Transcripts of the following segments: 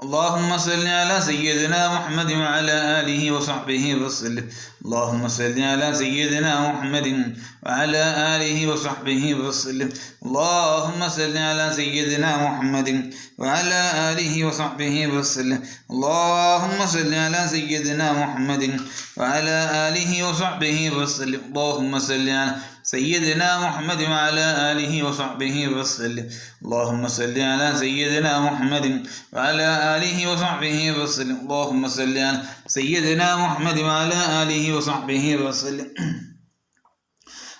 اللهم صل على سيدنا محمد وعلى آله وصحبه وسلم. اللهم صل على سيدنا محمد وعلى آله وصحبه وسلم. اللهم صل على سيدنا محمد وعلى آله وصحبه وسلم. اللهم صل على سيدنا محمد وعلى آله وصحبه وسلم. اللهم صل على سيدنا محمد وعلى آله وصحبه وسلم. اللهم صل على سيدنا محمد وعلى آله وصحبه وسلم. اللهم صل على سيدنا محمد وعلى آله وصحبه وسلم.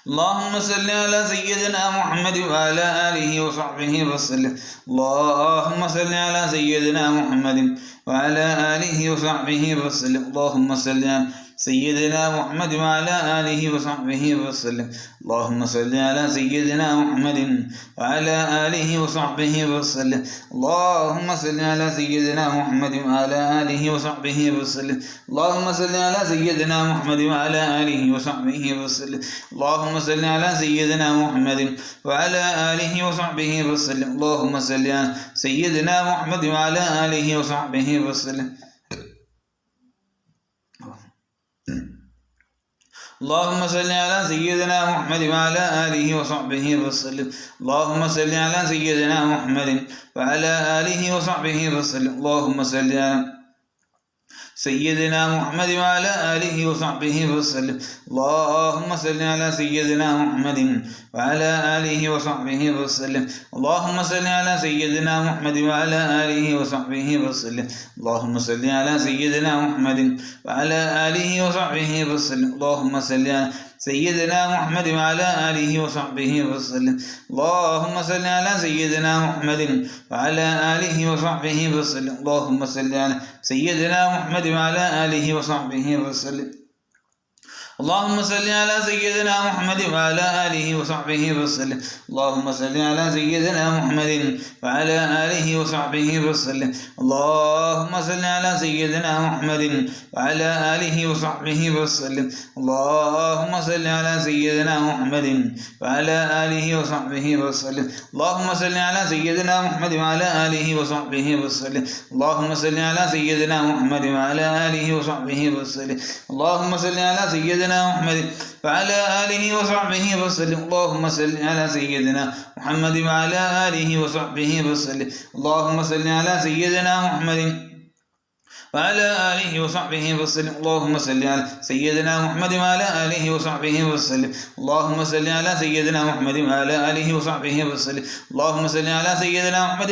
اللهم صل على سيدنا محمد وعلى آله وصحبه وسلم. اللهم صل على سيدنا محمد وعلى آله وصحبه وسلم. اللهم صل على سيدنا محمد وعلى آله وصحبه وسلم. اللهم صل على سيدنا محمد وعلى آله وصحبه وسلم. اللهم صل على سيدنا محمد وعلى آله وصحبه وسلم. اللهم صل على سيدنا محمد وعلى آله وصحبه وسلم. اللهم صل على سيدنا محمد وعلى آله وصحبه وسلم. اللهم صل على سيدنا محمد وعلى آله وصحبه وسلم. اللهم صل على سيدنا محمد وعلى آله وصحبه وسلم. اللهم صل على سيدنا محمد وعلى آله وصحبه وسلم. اللهم صل على سيدنا محمد وعلى آله وصحبه وسلم. اللهم صل على سيدنا محمد وعلى آله وصحبه وسلم. اللهم صل على سيدنا محمد وعلى آله وصحبه وسلم. اللهم صل على سيدنا محمد وعلى آله وصحبه وسلم. اللهم صل على سيدنا محمد وعلى آله وصحبه وسلم. اللهم صل على سيدنا محمد وعلى آله وصحبه وسلم. اللهم صل على سيدنا محمد وعلى آله وصحبه وسلم. اللهم صل على سيدنا محمد وعلى آله وصحبه وسلم. اللهم صل على سيدنا محمد وعلى آله وصحبه وسلم. اللهم صل على سيدنا محمد وعلى آله وصحبه وسلم. اللهم صل على سيدنا محمد وعلى آله وصحبه وسلم. اللهم صل على سيدنا محمد وعلى آله وصحبه وسلم. اللهم صل على سيدنا محمد وعلى آله وصحبه وسلم. اللهم صل على سيدنا محمد وعلى آله وصحبه وسلم. اللهم صل على سيدنا محمد وعلى آله وصحبه وسلم. اللهم صل على سيدنا محمد وعلى آله وصحبه وسلم. اللهم صل على سيدنا محمد وعلى آله وصحبه وسلم. اللهم صل على سيدنا محمد وعلى آله وصحبه وسلم. اللهم صل على سيدنا محمد